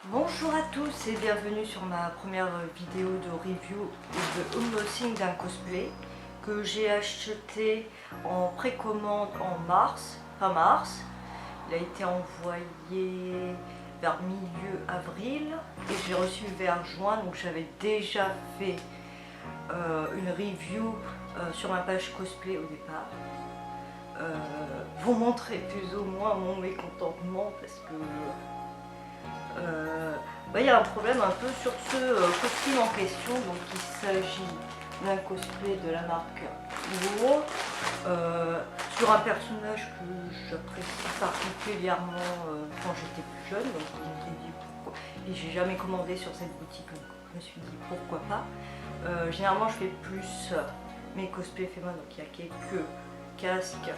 Bonjour à tous et bienvenue sur ma première vidéo de review et de unboxing d'un cosplay que j'ai acheté en précommande en fin mars. Il a été envoyé vers milieu avril et j'ai reçu vers juin, donc j'avais déjà fait une review sur ma page cosplay au départ. Vous montrer plus ou moins mon mécontentement parce que il y a un problème un peu sur ce costume en question. Donc il s'agit d'un cosplay de la marque Uo sur un personnage que j'apprécie particulièrement quand j'étais plus jeune. Donc je me suis dit pourquoi, et j'ai jamais commandé sur cette boutique, donc je me suis dit pourquoi pas. Généralement je fais plus mes cosplays féminins, donc il y a quelques casques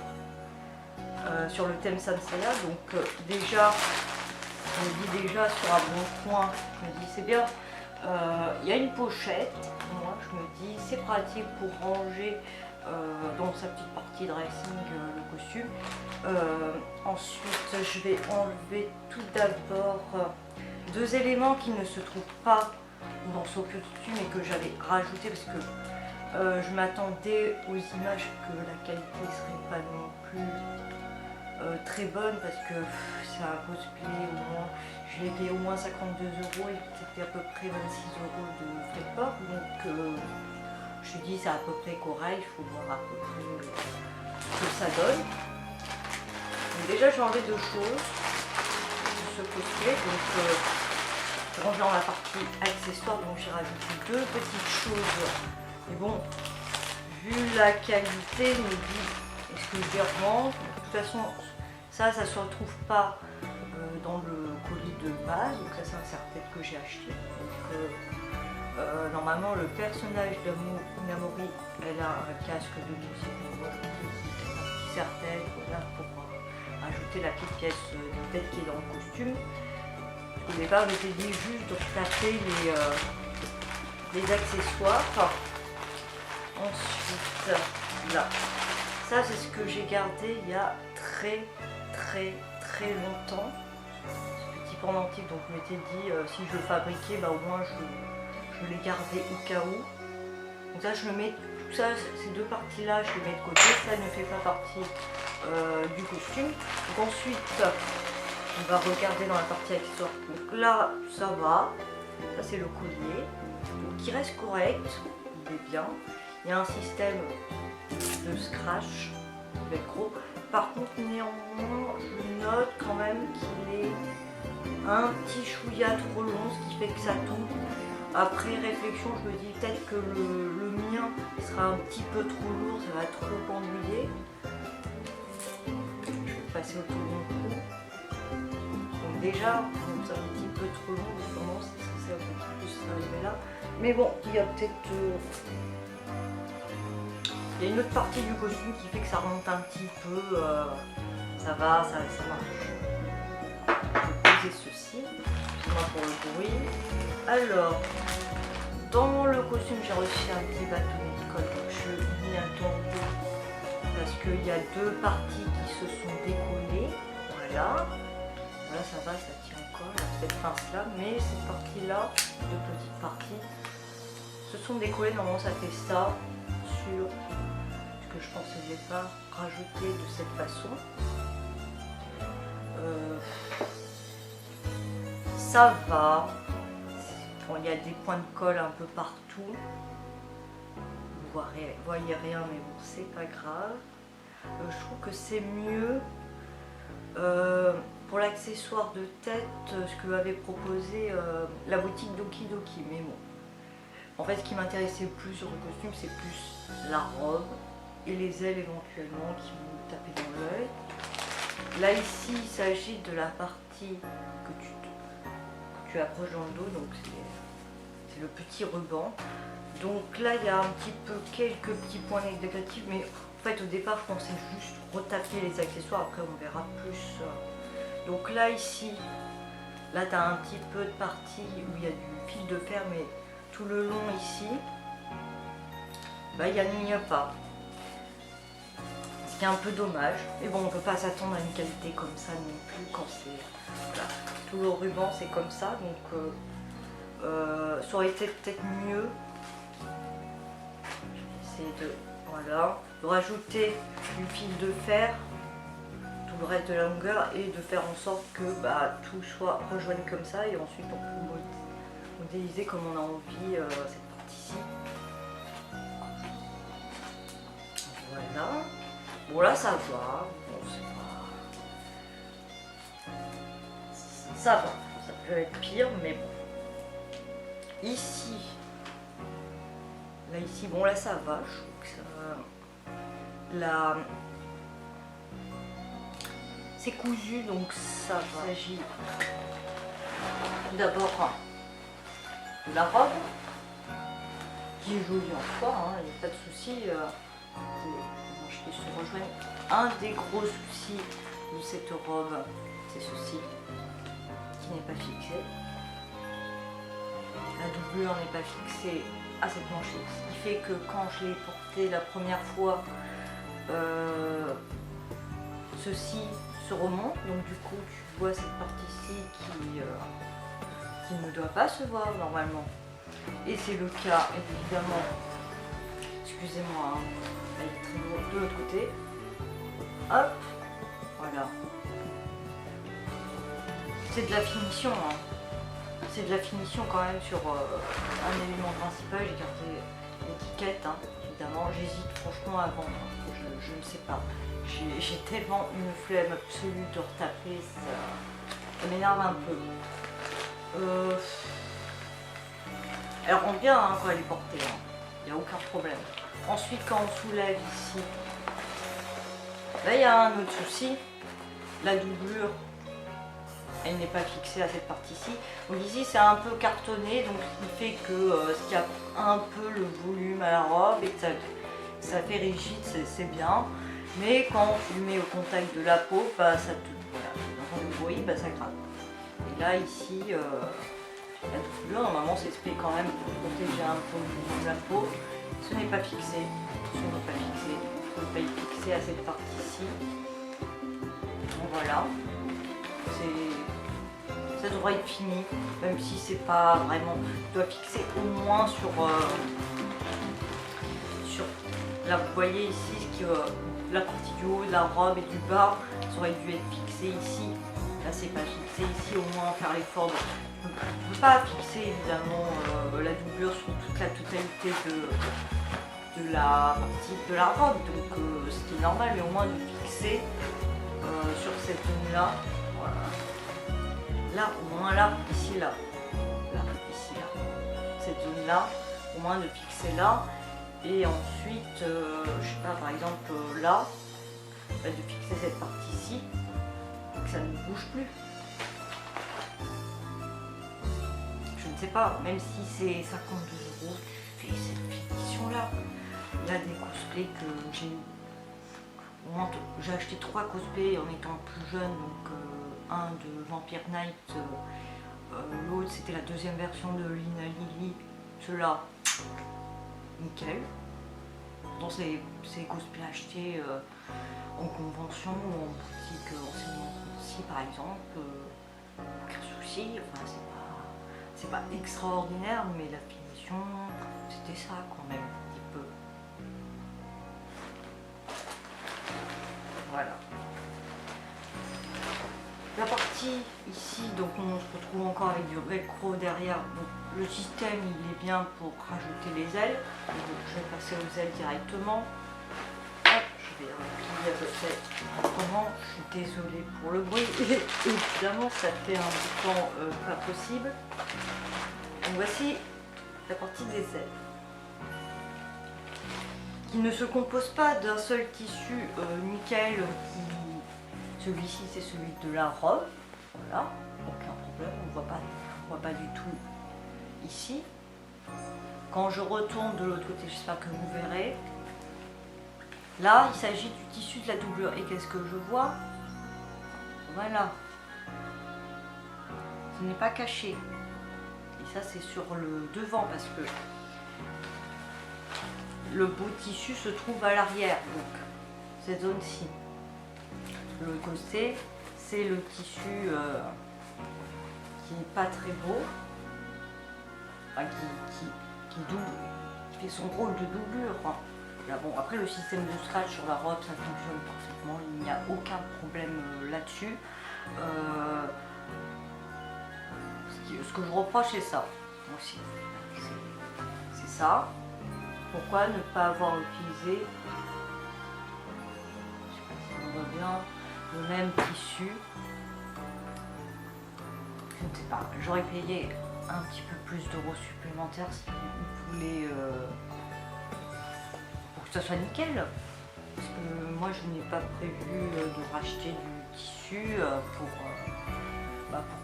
sur le thème Sanseiya, donc déjà je me dis déjà sur un bon point, je me dis c'est bien, il y a une pochette, moi je me dis c'est pratique pour ranger dans sa petite partie dressing le costume. Ensuite je vais enlever tout d'abord deux éléments qui ne se trouvent pas dans ce costume et que j'avais rajouté parce que je m'attendais aux images que la qualité serait pas non plus très bonne, parce que c'est un cosplay, au moins je l'ai payé au moins 52 € et c'était à peu près 26 € de frais de port, donc je me dis c'est à peu près correct, il faut voir à peu près ce que ça donne. Donc déjà j'ai enlevé deux choses de ce cosplay, donc j'ai rangé dans la partie accessoires, donc j'ai rajouté deux petites choses, mais bon, vu la qualité, je me dis est-ce que je vais revendre? De toute façon ça se retrouve pas dans le colis de base, donc ça c'est un serre-tête que j'ai acheté. Donc normalement le personnage d'Inamori, elle a un casque de musique, un petit serre-tête, voilà, pour ajouter la petite pièce de tête qui est dans le costume. Au départ je m'étais dit juste de taper les accessoires. Ensuite là, ça c'est ce que j'ai gardé il y a très longtemps, ce petit pendentif. Donc je m'étais dit si je le fabriquais, bah, au moins je l'ai gardé au cas où. Donc ça je le mets, tout ça, ces deux parties là je les mets de côté, ça ne fait pas partie du costume. Donc ensuite on va regarder dans la partie accessoire. Donc là ça va, ça c'est le collier, donc il reste correct, il est bien. Il y a un système de scratch velcro. Par contre, néanmoins, je note quand même qu'il est un petit chouïa trop long, ce qui fait que ça tombe. Après réflexion, je me dis peut-être que le mien sera un petit peu trop lourd, ça va trop ennuyer. Je vais passer autour de mon cou. Donc déjà, c'est un petit peu trop long, vraiment c'est censé un peu plus arriver là. Mais bon, il y a peut-être... il y a une autre partie du costume qui fait que ça remonte un petit peu, ça va, ça marche. Je vais poser ceci, excusez-moi pour le bruit. Alors, dans le costume, j'ai reçu un petit bâtonnet de colle, donc je m'y attendais parce qu'il y a deux parties qui se sont décollées. Voilà, voilà, ça va, ça tient encore, cette pince-là, mais cette partie-là, deux petites parties, se sont décollées. Normalement, ça fait ça sur... que je pensais pas rajouter de cette façon. Ça va. Bon, il y a des points de colle un peu partout. Vous voyez rien, mais bon, c'est pas grave. Je trouve que c'est mieux pour l'accessoire de tête, ce que m'avait proposé la boutique Doki Doki. Mais bon, en fait, ce qui m'intéressait plus sur le costume, c'est plus la robe et les ailes éventuellement qui vont taper dans l'œil. Là ici il s'agit de la partie que tu accroches dans le dos, donc c'est le petit ruban. Donc là il y a un petit peu quelques petits points négatifs, mais en fait au départ je pensais juste retaper les accessoires, après on verra plus. Donc là ici, là tu as un petit peu de partie où il y a du fil de fer, mais tout le long ici, bah, il n'y a pas. Ce qui est un peu dommage, mais bon, on peut pas s'attendre à une qualité comme ça non plus quand c'est... Voilà. tout le ruban c'est comme ça, donc ça aurait été peut-être mieux. Je vais essayer de rajouter du fil de fer, tout le reste de la longueur, et de faire en sorte que tout soit rejoint comme ça, et ensuite on peut modéliser comme on a envie cette partie-ci. Voilà. Bon là ça va, bon, c'est pas... ça va, ça peut être pire, mais bon. Ici, là ici, bon là ça va, je trouve que ça... Là, c'est cousu donc ça va. Il s'agit d'abord de la robe, qui est jolie en soi, il n'y a pas de souci. Je se rejoignent. Un des gros soucis de cette robe, c'est ceci, qui n'est pas fixé. La doublure n'est pas fixée à cette manchette, ce qui fait que quand je l'ai portée la première fois, ceci se remonte, donc du coup tu vois cette partie-ci qui ne doit pas se voir normalement. Et c'est le cas évidemment, excusez-moi, elle est très lourde de l'autre côté. Hop, voilà. C'est de la finition, c'est de la finition quand même sur un élément principal. J'ai gardé l'étiquette, évidemment. J'hésite franchement à vendre, je ne sais pas. J'ai tellement une flemme absolue de retaper, ça m'énerve un peu. Elle rend bien quand elle est portée, il n'y a aucun problème. Ensuite, quand on soulève ici, là il y a un autre souci, la doublure, elle n'est pas fixée à cette partie-ci. Donc ici c'est un peu cartonné, donc ce qui fait que ce qui a un peu le volume à la robe et que ça fait rigide, c'est bien. Mais quand tu le mets au contact de la peau, ça te, voilà, dans le bruit, ça gratte. Et là ici, la doublure, normalement c'est fait quand même pour protéger un peu la peau. Ce n'est pas fixé, ce n'est pas fixé, il ne faut pas y fixer à cette partie-ci. Donc voilà, ça devrait être fini, même si c'est pas vraiment, tu dois fixer au moins sur là vous voyez ici, la partie du haut de la robe et du bas, ça aurait dû être fixé ici, là c'est pas fixé ici, au moins faire l'effort. Je ne peux pas fixer évidemment la doublure sur toute la totalité de la partie de la robe, donc ce qui est normal, mais au moins de fixer sur cette zone là, voilà. Là, au moins là, ici, là, ici, là, cette zone là, au moins de fixer là, et ensuite, je sais pas, par exemple là, de fixer cette partie-ci, que ça ne bouge plus. Je ne sais pas, même si c'est 52 €, tu fais cette finition-là. Il y a des cosplays que j'ai acheté 3 cosplays en étant plus jeune, donc un de Vampire Knight, l'autre c'était la deuxième version de Lina Lily, ceux-là, nickel. Dans ces cosplays achetés en convention ou en boutique enseignante par exemple, aucun souci, enfin c'est pas extraordinaire, mais la finition c'était ça quand même un petit peu. Voilà. La partie ici, donc on se retrouve encore avec du velcro derrière. Donc, le système il est bien pour rajouter les ailes. Donc, je vais passer aux ailes directement. Hop, je vais replier à peu près autrement. Je suis désolée pour le bruit. Et évidemment, ça fait un bouton pas possible. Donc voici la partie des ailes, qui ne se compose pas d'un seul tissu nickel. Celui-ci c'est celui de la robe, voilà, aucun problème, on ne voit pas du tout ici. Quand je retourne de l'autre côté, j'espère que vous verrez, là il s'agit du tissu de la doublure. Et qu'est-ce que je vois? Voilà, ce n'est pas caché. Et ça c'est sur le devant, parce que le beau tissu se trouve à l'arrière, donc cette zone-ci. L'autre côté, c'est le tissu qui est pas très beau, enfin, qui fait son rôle de doublure. Là, bon, après le système de scratch sur la robe ça fonctionne parfaitement, il n'y a aucun problème là-dessus. Ce que je reproche c'est ça aussi, c'est ça. Pourquoi ne pas avoir utilisé, je sais pas si on voit bien, le même tissu? Je ne sais pas, j'aurais payé un petit peu plus d'euros supplémentaires si vous voulez pour que ça soit nickel. Parce que moi je n'ai pas prévu de racheter du tissu pour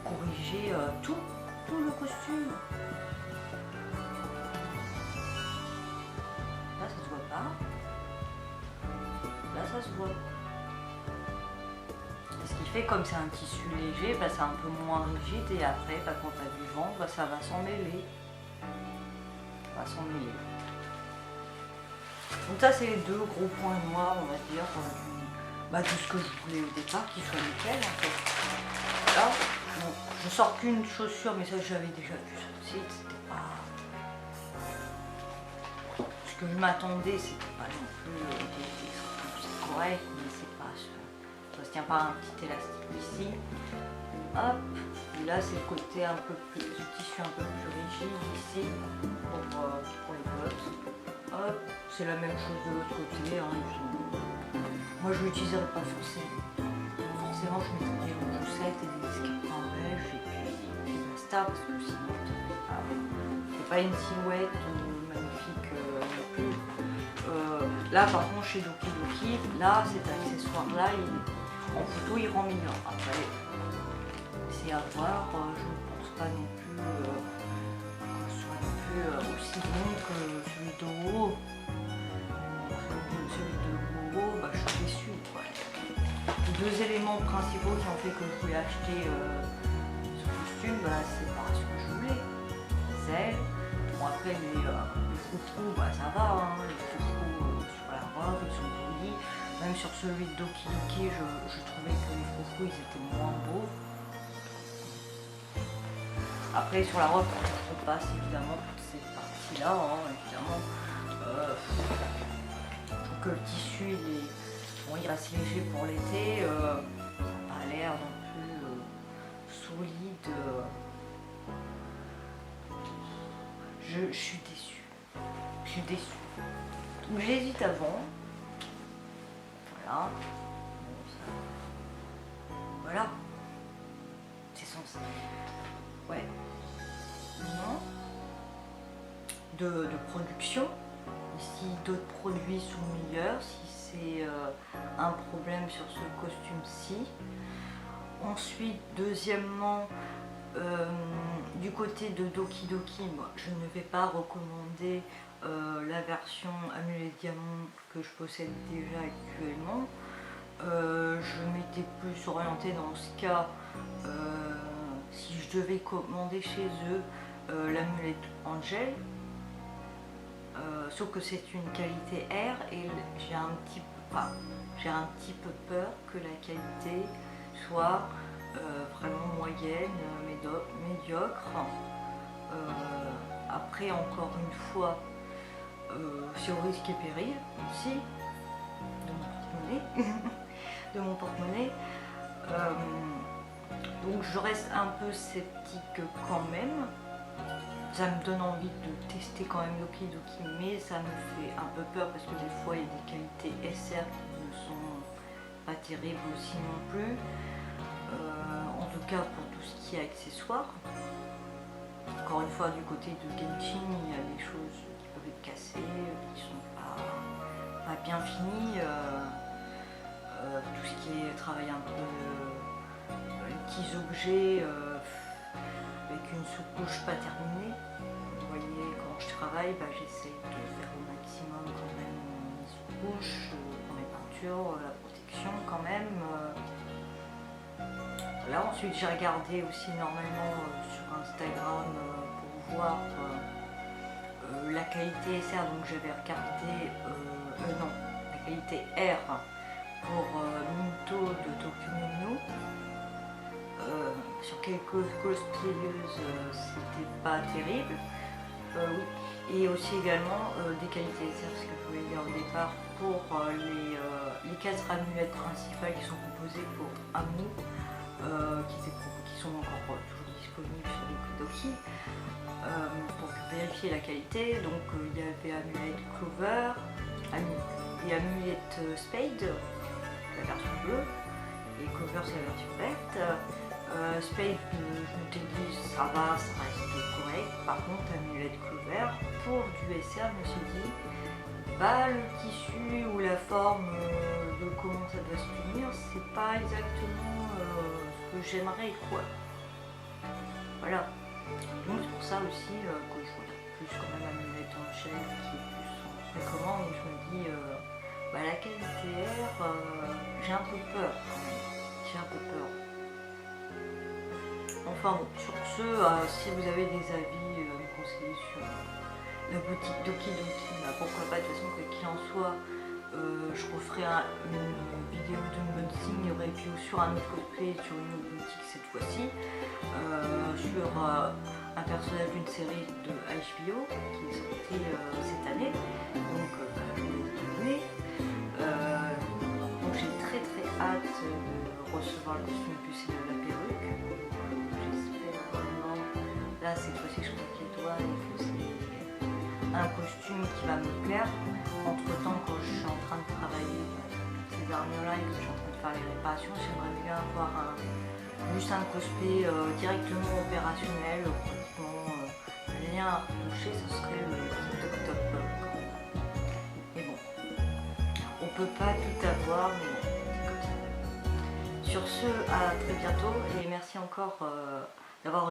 corriger tout le costume. Là ça se voit pas. Là ça se voit. Ce qui fait comme c'est un tissu léger, c'est un peu moins rigide et après quand tu as du vent, ça va s'en mêler. Donc ça c'est les deux gros points noirs on va dire de ce que je voulais au départ, qu'il soit nickel en fait. Là, bon, je sors qu'une chaussure mais ça j'avais déjà vu sur le site, c'était pas... Ce que je m'attendais c'était pas non plus des correct, mais c'est pas ça se tient pas un petit élastique ici. Hop, et là c'est le côté un peu plus, du tissu un peu plus rigide ici pour les bottes. Hop, c'est la même chose de l'autre côté. Moi je l'utiliserai pas forcément je mettrai des chaussettes et des escarpins en beige et puis basta parce que sinon c'est pas une silhouette magnifique non plus. Là par contre chez Doki Doki, là cet accessoire là en photo il rend meilleur. Après c'est à voir, je ne pense pas non plus que ce soit non plus aussi bon que celui de haut. Celui de haut, je suis déçue. Les deux éléments principaux qui ont fait que je voulais acheter ce costume, c'est pas ce que je voulais. Les ailes, bon après les froufrous, ça va, les froufrous sur la robe, ils sont polis. Même sur celui de Doki Doki, je trouvais que les froufrous ils étaient moins beaux. Après sur la robe, on passe évidemment toute cette partie-là, évidemment. Je trouve que le tissu il reste léger pour l'été, ça n'a pas l'air non plus solide. Je suis déçue. Donc j'hésite avant. Voilà. Voilà. C'est censé. Ouais. Non. De production. Si d'autres produits sont meilleurs, si c'est un problème sur ce costume-ci. Ensuite, deuxièmement, du côté de Doki Doki, moi, je ne vais pas recommander la version amulet diamant que je possède déjà actuellement. Je m'étais plus orientée dans ce cas, si je devais commander chez eux l'amulette Angel. Sauf que c'est une qualité R et j'ai un petit peu peur que la qualité soit vraiment moyenne, médiocre. Après encore une fois, c'est au risque et péril aussi de mon porte-monnaie. Donc je reste un peu sceptique quand même. Ça me donne envie de tester quand même Doki Doki, mais ça me fait un peu peur parce que des fois il y a des qualités SR qui ne sont pas terribles aussi non plus. En tout cas pour tout ce qui est accessoires. Encore une fois du côté de Genshin, il y a des choses qui peuvent être cassées, qui sont pas bien finies. Tout ce qui est travail un peu les petits objets avec une sous-couche pas terminée. Vous voyez, quand je travaille, j'essaie de faire au maximum quand même mes sous-couches, pour mes peintures, la protection quand même. Là ensuite j'ai regardé aussi normalement sur Instagram pour voir la qualité SR, donc j'avais regardé, non, la qualité R pour Minto de Tokyo Menu. sur quelques cosplayeuses, c'était pas terrible. Oui. Et aussi également des qualités, c'est ce que je voulais dire au départ, pour les 4 amulettes principales qui sont composées pour Amu, qui sont encore toujours disponibles sur les Kodoki. Pour vérifier la qualité, donc il y avait amulette Clover et amulette Spade, la version bleue, et Clover c'est la version verte. Spade, je me t'ai dit, ça va, ça reste correct. Par contre, amulette Clover, pour du SR, je me suis dit, bah, le tissu ou la forme de comment ça doit se tenir, c'est pas exactement ce que j'aimerais, quoi. Voilà. Donc c'est pour ça aussi que je regarde plus quand même amulette en chaîne qui est plus en précommande, et je me dis, bah, la qualité R, j'ai un peu peur quand même. J'ai un peu peur. Enfin bon, sur ce, si vous avez des avis à me conseiller sur la boutique Doki Doki, bah, pourquoi pas, de toute façon, quoi qu'il en soit, je referai une vidéo d'unboxing review sur un autre cosplay, sur une autre boutique cette fois-ci, sur un personnage d'une série de HBO qui est sortie cette année, donc je vous ai donné. Donc j'ai très hâte de recevoir le costume plus et de la perruque. J'espère vraiment, là cette fois-ci je crois les doigts et que c'est un costume qui va me plaire. Entre temps, quand je suis en train de travailler ces derniers-là et que je suis en train de faire les réparations, j'aimerais bien avoir juste un cosplay directement opérationnel, pratiquement rien à retoucher, ce serait le top. Mais bon, on peut pas tout avoir, mais bon, c'est comme ça. Sur ce, à très bientôt et merci encore d'avoir